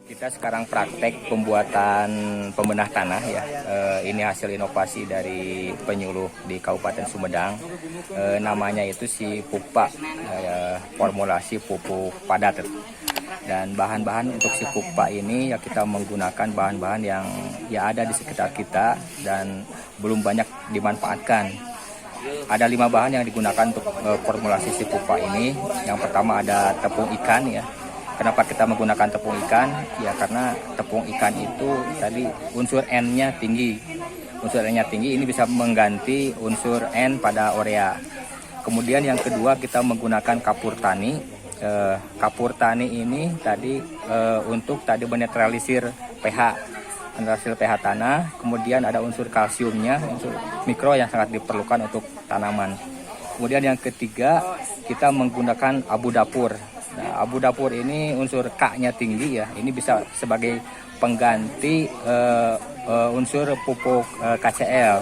Kita sekarang praktek pembuatan pembenah tanah ya. Ini hasil inovasi dari penyuluh di Kabupaten Sumedang. Namanya itu si Puppa, formulasi pupuk padat. Dan bahan-bahan untuk si Puppa ini ya kita menggunakan bahan-bahan yang ya ada di sekitar kita dan belum banyak dimanfaatkan. Ada 5 bahan yang digunakan untuk formulasi si Puppa ini. Yang pertama ada tepung ikan ya. Kenapa kita menggunakan tepung ikan? Ya karena tepung ikan itu tadi unsur N-nya tinggi. Unsur N-nya tinggi ini bisa mengganti unsur N pada urea. Kemudian yang kedua kita menggunakan kapur tani. Kapur tani ini tadi untuk tadi menetralisir pH, menetralisir pH tanah. Kemudian ada unsur kalsiumnya, unsur mikro yang sangat diperlukan untuk tanaman. Kemudian yang ketiga kita menggunakan abu dapur. Nah, abu dapur ini unsur K-nya tinggi ya. Ini bisa sebagai pengganti unsur pupuk KCl.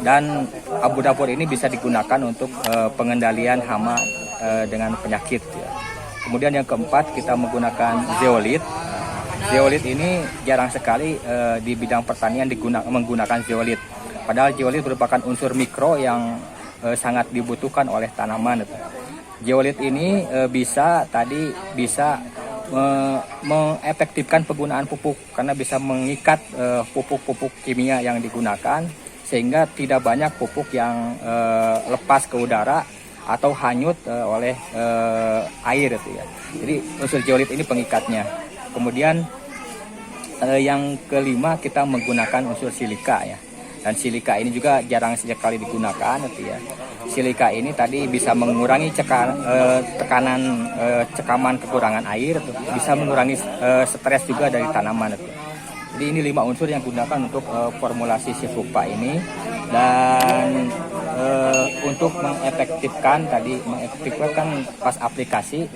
Dan abu dapur ini bisa digunakan untuk pengendalian hama dengan penyakit ya. Kemudian yang keempat kita menggunakan zeolit. Zeolit ini jarang sekali di bidang pertanian menggunakan zeolit. Padahal zeolit merupakan unsur mikro yang sangat dibutuhkan oleh tanaman. Zeolit ini bisa mengefektifkan penggunaan pupuk karena bisa mengikat pupuk-pupuk kimia yang digunakan sehingga tidak banyak pupuk yang lepas ke udara atau hanyut oleh air itu ya. Jadi unsur zeolit ini pengikatnya. Kemudian yang kelima kita menggunakan unsur silika ya. Dan silika ini juga jarang sekali digunakan gitu ya. Silika ini tadi bisa mengurangi tekanan cekaman kekurangan air, bisa mengurangi stres juga dari tanaman. Jadi ini 5 unsur yang digunakan untuk formulasi si Puppa ini. Dan untuk mengefektifkan pas aplikasi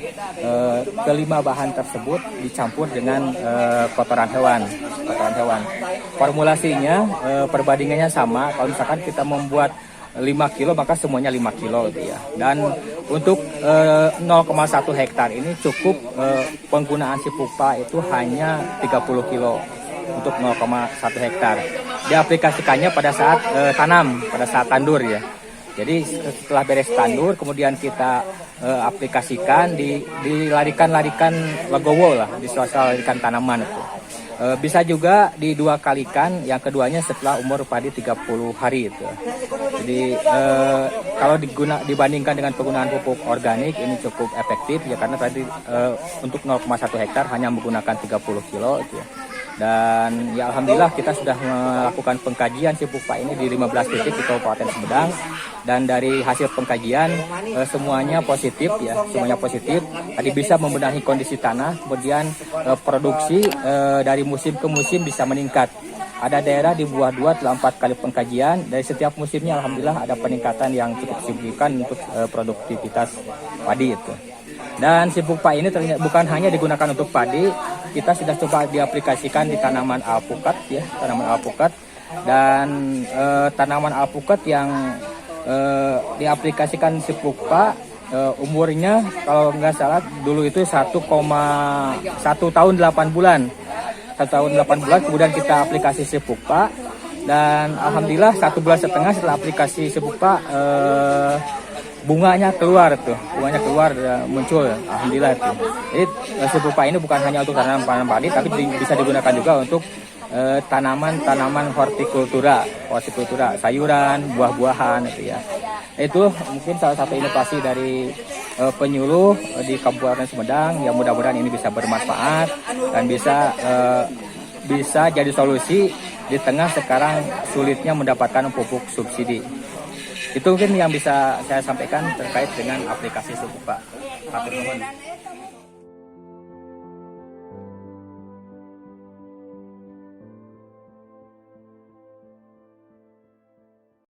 kelima bahan tersebut dicampur dengan kotoran hewan. Formulasinya perbandingannya sama. Kalau misalkan kita membuat 5 kilo maka semuanya 5 kilo gitu ya. Dan untuk 0,1 hektar ini cukup penggunaan si Puppa itu hanya 30 kilo untuk 0,1 hektar. Diaplikasikannya pada saat pada saat tandur ya. Jadi setelah beres tandur kemudian kita aplikasikan dilarikan legowo lah, diselarikan tanaman itu. Bisa juga di 2 kalikan, yang keduanya setelah umur padi 30 hari itu. Jadi kalau dibandingkan dengan penggunaan pupuk organik ini cukup efektif ya karena tadi untuk 0,1 hektar hanya menggunakan 30 kilo itu ya. Dan ya alhamdulillah kita sudah melakukan pengkajian si Puppa ini di 15 titik di Kabupaten Sumedang. Dan dari hasil pengkajian semuanya positif ya, semuanya positif. Tadi bisa membenahi kondisi tanah, kemudian produksi dari musim ke musim bisa meningkat. Ada daerah di Buah 2 telah 4 kali pengkajian, dari setiap musimnya alhamdulillah ada peningkatan yang cukup signifikan untuk produktivitas padi itu. Dan si Puppa ini ternyata bukan hanya digunakan untuk padi, kita sudah coba diaplikasikan di tanaman alpukat ya, tanaman alpukat. Dan tanaman alpukat yang diaplikasikan si Puppa umurnya kalau nggak salah dulu itu 1 tahun 8 bulan. 1 tahun 8 bulan kemudian kita aplikasi si Puppa dan alhamdulillah 1,5 bulan setelah aplikasi si Puppa bunganya keluar muncul alhamdulillah itu. Jadi si Puppa ini bukan hanya untuk tanaman padi tapi bisa digunakan juga untuk tanaman hortikultura, sayuran, buah-buahan itu ya. Itu mungkin salah satu inovasi dari penyuluh di Kabupaten Sumedang yang mudah-mudahan ini bisa bermanfaat dan bisa jadi solusi di tengah sekarang sulitnya mendapatkan pupuk subsidi. Itu mungkin yang bisa saya sampaikan terkait dengan aplikasi Puppa. Hatur nuhun.